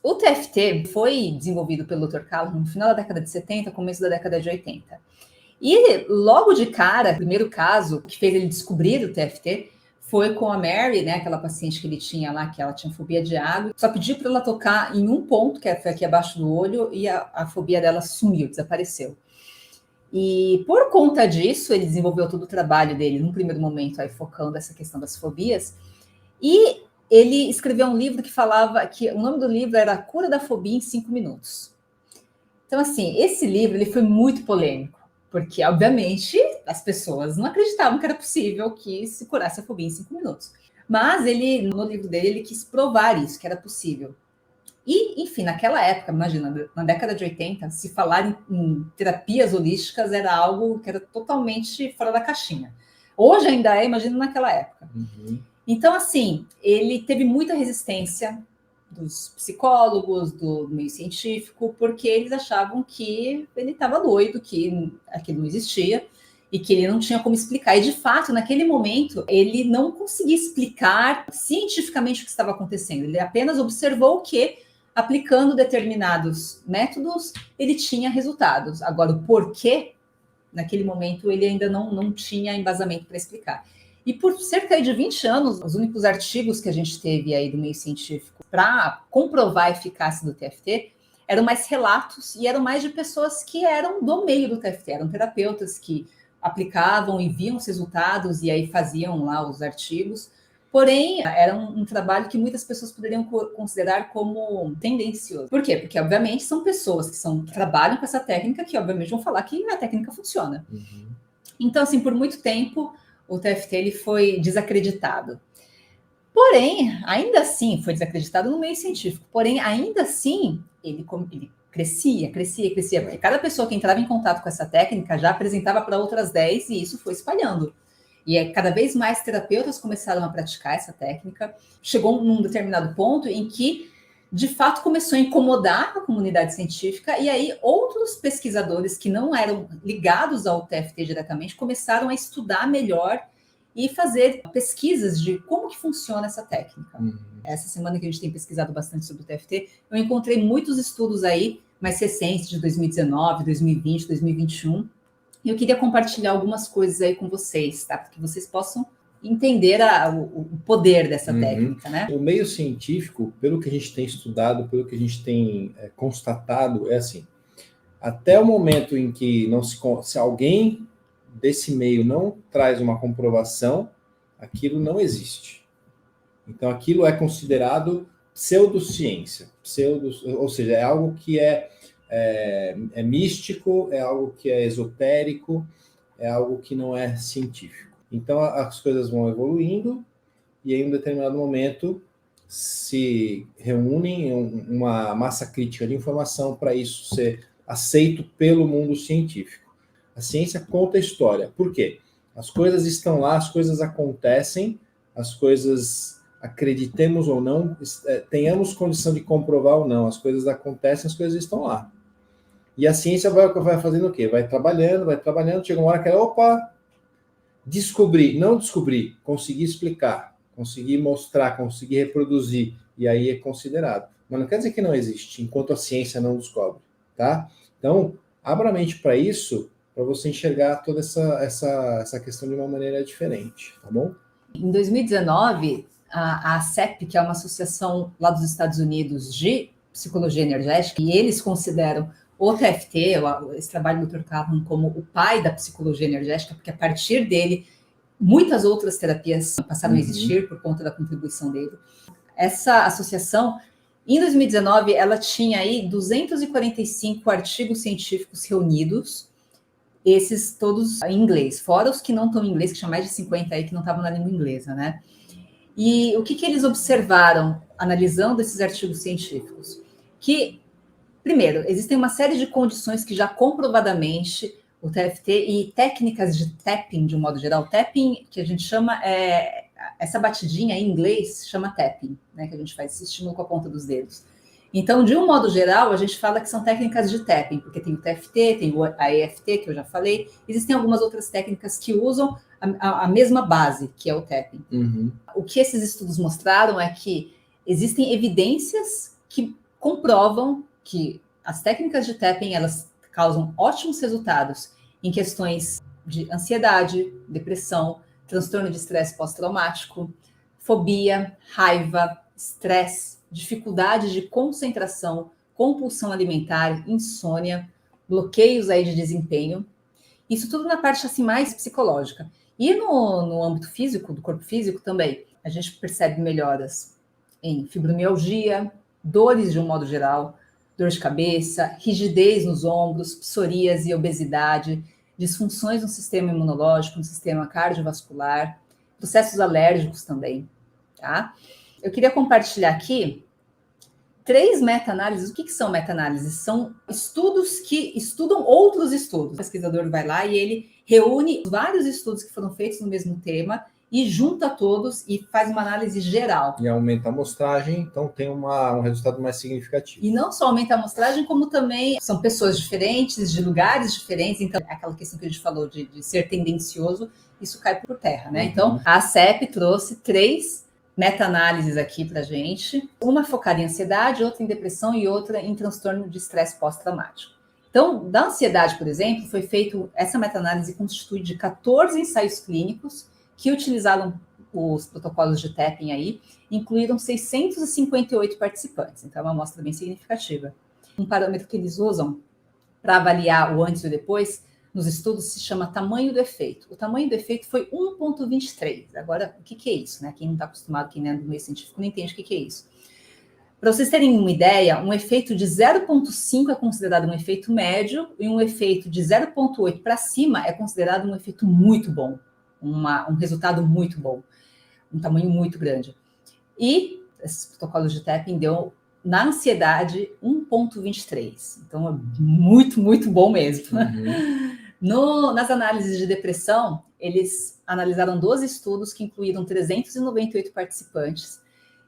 O TFT foi desenvolvido pelo Dr. Callahan no final da década de 70, começo da década de 80. E logo de cara, o primeiro caso que fez ele descobrir o TFT foi com a Mary, né, aquela paciente que ele tinha lá, que ela tinha fobia de água. Só pediu para ela tocar em um ponto, que foi aqui abaixo do olho, e a fobia dela sumiu, desapareceu. E por conta disso, ele desenvolveu todo o trabalho dele, num primeiro momento, aí, focando essa questão das fobias. E ele escreveu um livro que falava que o nome do livro era A Cura da Fobia em 5 Minutos. Então, assim, esse livro ele foi muito polêmico, porque, obviamente, as pessoas não acreditavam que era possível que se curasse a fobia em 5 minutos. Mas ele, no livro dele, ele quis provar isso, que era possível. E, enfim, naquela época, imagina, na década de 80, se falar em terapias holísticas era algo que era totalmente fora da caixinha. Hoje ainda é, imagina naquela época. Uhum. Então, assim, ele teve muita resistência dos psicólogos, do meio científico, porque eles achavam que ele estava doido, que aquilo não existia e que ele não tinha como explicar. E, de fato, naquele momento, ele não conseguia explicar cientificamente o que estava acontecendo. Ele apenas observou que, aplicando determinados métodos, ele tinha resultados. Agora, o porquê, naquele momento, ele ainda não tinha embasamento para explicar. E por cerca de 20 anos, os únicos artigos que a gente teve aí do meio científico para comprovar a eficácia do TFT eram mais relatos e eram mais de pessoas que eram do meio do TFT, eram terapeutas que aplicavam e viam os resultados e aí faziam lá os artigos. Porém, era um trabalho que muitas pessoas poderiam considerar como tendencioso. Por quê? Porque, obviamente, são pessoas que trabalham com essa técnica que, obviamente, vão falar que a técnica funciona. Uhum. Então, assim, por muito tempo, o TFT ele foi desacreditado. Porém, ainda assim, foi desacreditado no meio científico. Porém, ainda assim, ele crescia, porque cada pessoa que entrava em contato com essa técnica já apresentava para outras 10 e isso foi espalhando. E cada vez mais terapeutas começaram a praticar essa técnica. Chegou num determinado ponto em que, de fato, começou a incomodar a comunidade científica, e aí outros pesquisadores que não eram ligados ao TFT diretamente começaram a estudar melhor e fazer pesquisas de como que funciona essa técnica. Uhum. Essa semana que a gente tem pesquisado bastante sobre o TFT, eu encontrei muitos estudos aí, mais recentes, de 2019, 2020, 2021, e eu queria compartilhar algumas coisas aí com vocês, tá? Para que vocês possam entender o poder dessa técnica, né? O meio científico, pelo que a gente tem estudado, pelo que a gente tem constatado, é assim, até o momento em que se alguém desse meio não traz uma comprovação, aquilo não existe. Então, aquilo é considerado pseudociência, ou seja, é algo que é místico, é algo que é esotérico, é algo que não é científico. Então, as coisas vão evoluindo e em um determinado momento se reúnem uma massa crítica de informação para isso ser aceito pelo mundo científico. A ciência conta a história. Por quê? As coisas estão lá, as coisas acontecem, as coisas, acreditemos ou não, tenhamos condição de comprovar ou não, as coisas acontecem, as coisas estão lá. E a ciência vai fazendo o quê? Vai trabalhando, chega uma hora que opa, não descobri, consegui explicar, consegui mostrar, consegui reproduzir, e aí é considerado. Mas não quer dizer que não existe, enquanto a ciência não descobre, tá? Então, abra a mente para isso, para você enxergar toda essa questão de uma maneira diferente, tá bom? Em 2019, a ACEP, que é uma associação lá dos Estados Unidos de psicologia energética, e eles consideram o TFT, esse trabalho do Dr. Callahan, como o pai da psicologia energética, porque a partir dele, muitas outras terapias passaram a existir por conta da contribuição dele. Essa associação, em 2019, ela tinha aí 245 artigos científicos reunidos, esses todos em inglês, fora os que não estão em inglês, que tinha mais de 50 aí que não estavam na língua inglesa, né? E o que eles observaram, analisando esses artigos científicos? Que, primeiro, existem uma série de condições que já comprovadamente o TFT e técnicas de tapping, de um modo geral, tapping, que a gente chama, essa batidinha em inglês, chama tapping, né, que a gente faz esse estímulo com a ponta dos dedos. Então, de um modo geral, a gente fala que são técnicas de tapping, porque tem o TFT, tem a EFT, que eu já falei, existem algumas outras técnicas que usam a mesma base, que é o tapping. O que esses estudos mostraram é que existem evidências que comprovam que as técnicas de tapping, elas causam ótimos resultados em questões de ansiedade, depressão, transtorno de estresse pós-traumático, fobia, raiva, estresse, dificuldade de concentração, compulsão alimentar, insônia, bloqueios aí de desempenho. Isso tudo na parte assim mais psicológica. E no âmbito físico, do corpo físico também, a gente percebe melhoras em fibromialgia, dores de um modo geral, dor de cabeça, rigidez nos ombros, psoríase e obesidade, disfunções no sistema imunológico, no sistema cardiovascular, processos alérgicos também, tá? Eu queria compartilhar aqui 3 meta-análises. O que são meta-análises? São estudos que estudam outros estudos. O pesquisador vai lá e ele reúne vários estudos que foram feitos no mesmo tema e junta todos e faz uma análise geral. E aumenta a amostragem, então tem um resultado mais significativo. E não só aumenta a amostragem, como também são pessoas diferentes, de lugares diferentes. Então, aquela questão que a gente falou de ser tendencioso, isso cai por terra, né? Então, a ACEP trouxe 3 meta-análises aqui para a gente. Uma focada em ansiedade, outra em depressão e outra em transtorno de estresse pós-traumático. Então, da ansiedade, por exemplo, foi feito, essa meta-análise constitui de 14 ensaios clínicos que utilizaram os protocolos de tapping aí, incluíram 658 participantes, então é uma amostra bem significativa. Um parâmetro que eles usam para avaliar o antes e o depois nos estudos se chama tamanho do efeito. O tamanho do efeito foi 1,23. Agora, o que é isso? Né? Quem não está acostumado, quem não é do meio científico, não entende o que é isso. Para vocês terem uma ideia, um efeito de 0,5 é considerado um efeito médio e um efeito de 0,8 para cima é considerado um efeito muito bom, um resultado muito bom, um tamanho muito grande. E esses protocolos de tapping deu, na ansiedade, 1,23. Então, é muito, muito bom mesmo. Nas análises de depressão, eles analisaram 12 estudos que incluíram 398 participantes.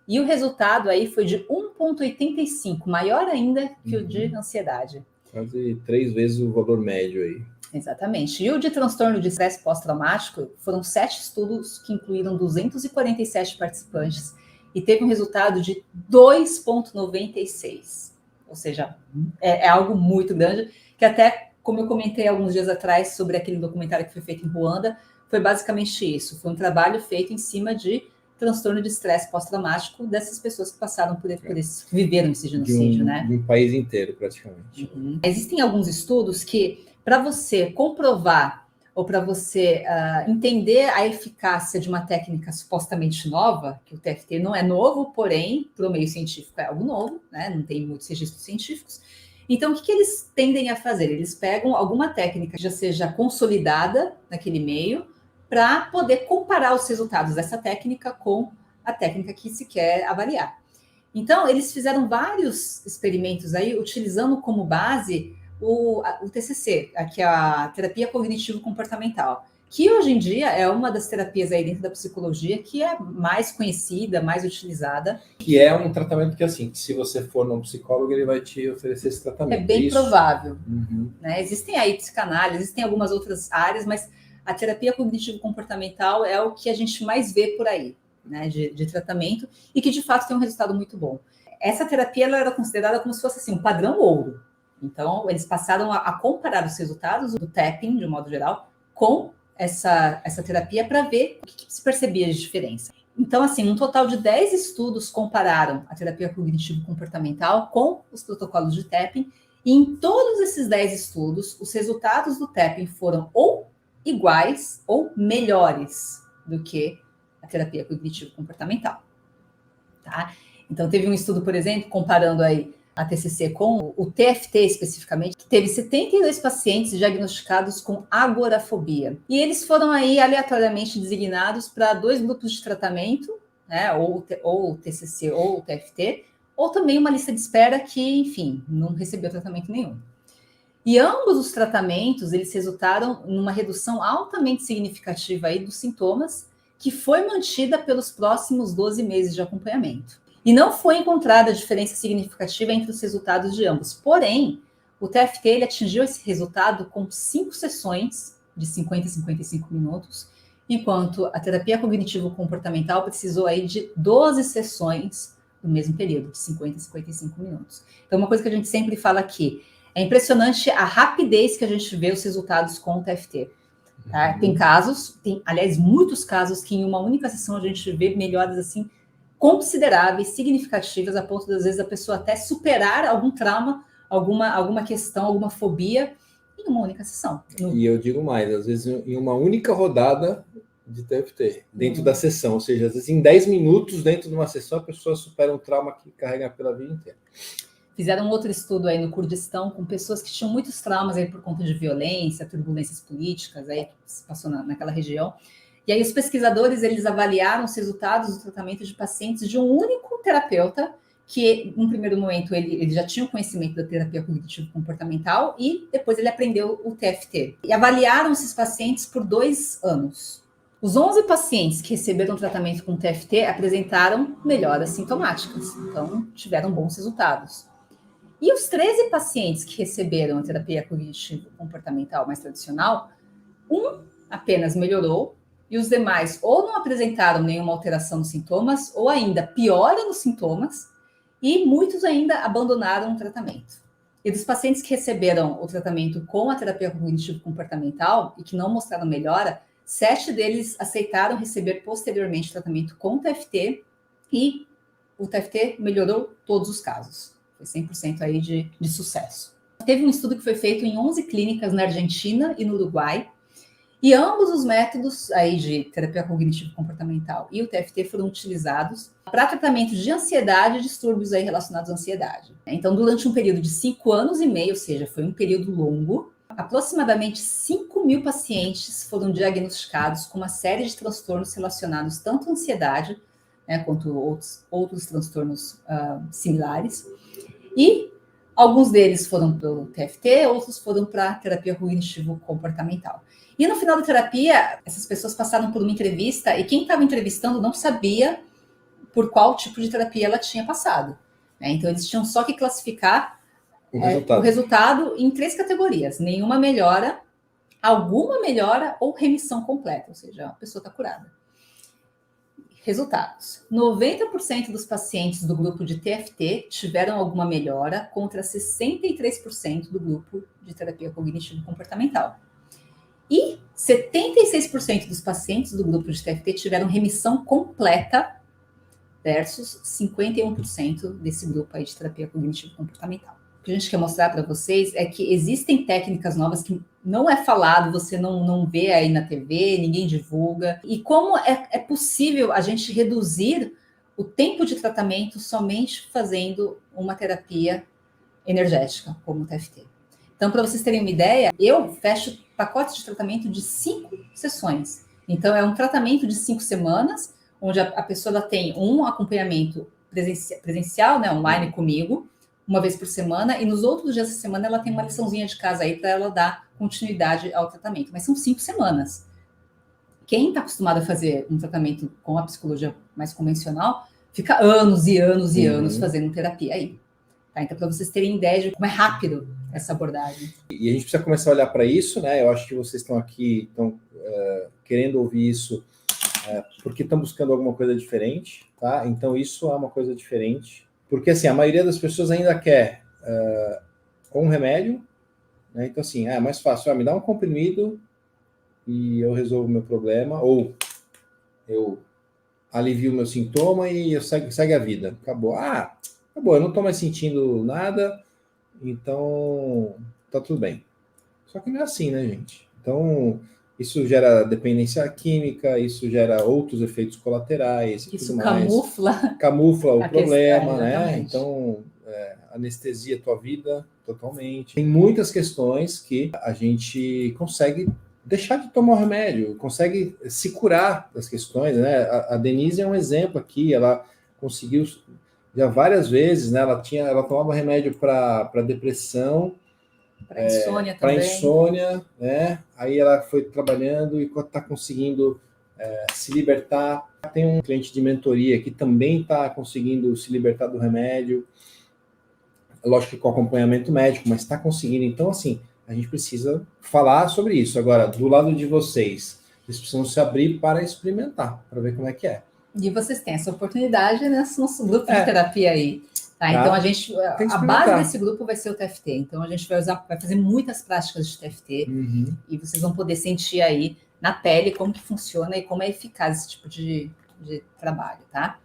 E o resultado aí foi de 1,85, maior ainda que o de ansiedade. Quase 3 vezes o valor médio aí. Exatamente. E o de transtorno de estresse pós-traumático foram 7 estudos que incluíram 247 participantes e teve um resultado de 2,96. Ou seja, é algo muito grande, que até, como eu comentei alguns dias atrás sobre aquele documentário que foi feito em Ruanda, foi basicamente isso. Foi um trabalho feito em cima de transtorno de estresse pós-traumático dessas pessoas que passaram por esse, que viveram esse genocídio, né? De um país inteiro, praticamente. Existem alguns estudos que, para você comprovar ou para você entender a eficácia de uma técnica supostamente nova, que o TFT não é novo, porém, para o meio científico é algo novo, né? Não tem muitos registros científicos. Então, o que eles tendem a fazer? Eles pegam alguma técnica que já seja consolidada naquele meio para poder comparar os resultados dessa técnica com a técnica que se quer avaliar. Então, eles fizeram vários experimentos aí, utilizando como base o TCC, que é a terapia cognitivo-comportamental, que hoje em dia é uma das terapias aí dentro da psicologia que é mais conhecida, mais utilizada. Que é um tratamento que, assim, que se você for num psicólogo, ele vai te oferecer esse tratamento. É bem provável. Né? Existem aí psicanálise, existem algumas outras áreas, mas a terapia cognitivo-comportamental é o que a gente mais vê por aí, né, de tratamento, e que de fato tem um resultado muito bom. Essa terapia ela era considerada como se fosse assim, um padrão ouro. Então, eles passaram a comparar os resultados do tapping, de um modo geral, com essa terapia para ver o que se percebia de diferença. Então, assim, um total de 10 estudos compararam a terapia cognitivo-comportamental com os protocolos de tapping, e em todos esses 10 estudos, os resultados do tapping foram ou iguais ou melhores do que a terapia cognitivo-comportamental. Tá? Então, teve um estudo, por exemplo, comparando aí a TCC com o TFT especificamente, que teve 72 pacientes diagnosticados com agorafobia. E eles foram aí aleatoriamente designados para 2 grupos de tratamento, né, ou o TCC ou o TFT, ou também uma lista de espera que, enfim, não recebeu tratamento nenhum. E ambos os tratamentos, eles resultaram numa redução altamente significativa aí dos sintomas, que foi mantida pelos próximos 12 meses de acompanhamento. E não foi encontrada diferença significativa entre os resultados de ambos. Porém, o TFT ele atingiu esse resultado com 5 sessões de 50 a 55 minutos, enquanto a terapia cognitivo-comportamental precisou aí de 12 sessões no mesmo período, de 50 a 55 minutos. Então, uma coisa que a gente sempre fala aqui, é impressionante a rapidez que a gente vê os resultados com o TFT. Tá? Tem casos, aliás, muitos casos que em uma única sessão a gente vê melhoras assim consideráveis, significativas, a ponto de, às vezes, a pessoa até superar algum trauma, alguma questão, alguma fobia, em uma única sessão. E eu digo mais, às vezes em uma única rodada de TFT, dentro da sessão, ou seja, às vezes em 10 minutos dentro de uma sessão a pessoa supera um trauma que carrega pela vida inteira. Fizeram outro estudo aí no Kurdistão com pessoas que tinham muitos traumas aí por conta de violência, turbulências políticas aí que se passou naquela região. E aí os pesquisadores, eles avaliaram os resultados do tratamento de pacientes de um único terapeuta, que, num primeiro momento, ele já tinha o conhecimento da terapia cognitivo-comportamental e depois ele aprendeu o TFT. E avaliaram esses pacientes por 2 anos. Os 11 pacientes que receberam tratamento com TFT apresentaram melhoras sintomáticas, então tiveram bons resultados. E os 13 pacientes que receberam a terapia cognitivo-comportamental mais tradicional, um apenas melhorou e os demais ou não apresentaram nenhuma alteração nos sintomas ou ainda piora nos sintomas e muitos ainda abandonaram o tratamento. E dos pacientes que receberam o tratamento com a terapia cognitivo-comportamental e que não mostraram melhora, 7 deles aceitaram receber posteriormente tratamento com TFT e o TFT melhorou todos os casos. Foi 100% aí de sucesso. Teve um estudo que foi feito em 11 clínicas na Argentina e no Uruguai, e ambos os métodos aí de terapia cognitivo-comportamental e o TFT foram utilizados para tratamento de ansiedade e distúrbios aí relacionados à ansiedade. Então, durante um período de 5 anos e meio, ou seja, foi um período longo, aproximadamente 5.000 pacientes foram diagnosticados com uma série de transtornos relacionados tanto à ansiedade, né, quanto outros transtornos similares. E alguns deles foram para o TFT, outros foram para a terapia cognitivo-comportamental. E no final da terapia, essas pessoas passaram por uma entrevista e quem estava entrevistando não sabia por qual tipo de terapia ela tinha passado. Né? Então, eles tinham só que classificar o resultado em 3 categorias. Nenhuma melhora, alguma melhora ou remissão completa, ou seja, a pessoa está curada. Resultados. 90% dos pacientes do grupo de TFT tiveram alguma melhora contra 63% do grupo de terapia cognitivo-comportamental. E 76% dos pacientes do grupo de TFT tiveram remissão completa versus 51% desse grupo aí de terapia cognitivo-comportamental. O que a gente quer mostrar para vocês é que existem técnicas novas que não é falado, você não vê aí na TV, ninguém divulga. E como é possível a gente reduzir o tempo de tratamento somente fazendo uma terapia energética, como o TFT. Então, para vocês terem uma ideia, eu fecho pacotes de tratamento de 5 sessões. Então, é um tratamento de 5 semanas, onde a pessoa ela tem um acompanhamento presencial, né, online comigo, uma vez por semana, e nos outros dias da semana ela tem uma liçãozinha de casa aí para ela dar continuidade ao tratamento. Mas são 5 semanas. Quem está acostumado a fazer um tratamento com a psicologia mais convencional, fica anos e anos e anos fazendo terapia aí. Tá? Então, para vocês terem ideia de como é rápido essa abordagem. E a gente precisa começar a olhar para isso, né? Eu acho que vocês estão aqui, querendo ouvir isso, porque estão buscando alguma coisa diferente, tá? Então, isso é uma coisa diferente. Porque, assim, a maioria das pessoas ainda quer um remédio, né? Então, assim, é mais fácil, me dá um comprimido e eu resolvo o meu problema, ou eu alivio o meu sintoma e eu segue a vida. Acabou. Acabou, eu não estou mais sentindo nada, então tá tudo bem. Só que não é assim, né, gente? Então, isso gera dependência química, isso gera outros efeitos colaterais. Isso camufla o problema, questão, né? Então, anestesia a tua vida totalmente. Tem muitas questões que a gente consegue deixar de tomar o remédio, consegue se curar das questões, né? A Denise é um exemplo aqui, ela conseguiu já várias vezes, né? Ela tomava remédio para depressão, para insônia, né? Aí ela foi trabalhando e está conseguindo se libertar. Tem um cliente de mentoria que também está conseguindo se libertar do remédio, lógico que com acompanhamento médico, mas está conseguindo. Então, assim, a gente precisa falar sobre isso. Agora, do lado de vocês, vocês precisam se abrir para experimentar, para ver como é que é. E vocês têm essa oportunidade nesse nosso grupo de terapia aí. Tá? Então, a base desse grupo vai ser o TFT. Então, a gente vai fazer muitas práticas de TFT e vocês vão poder sentir aí na pele como que funciona e como é eficaz esse tipo de trabalho, tá?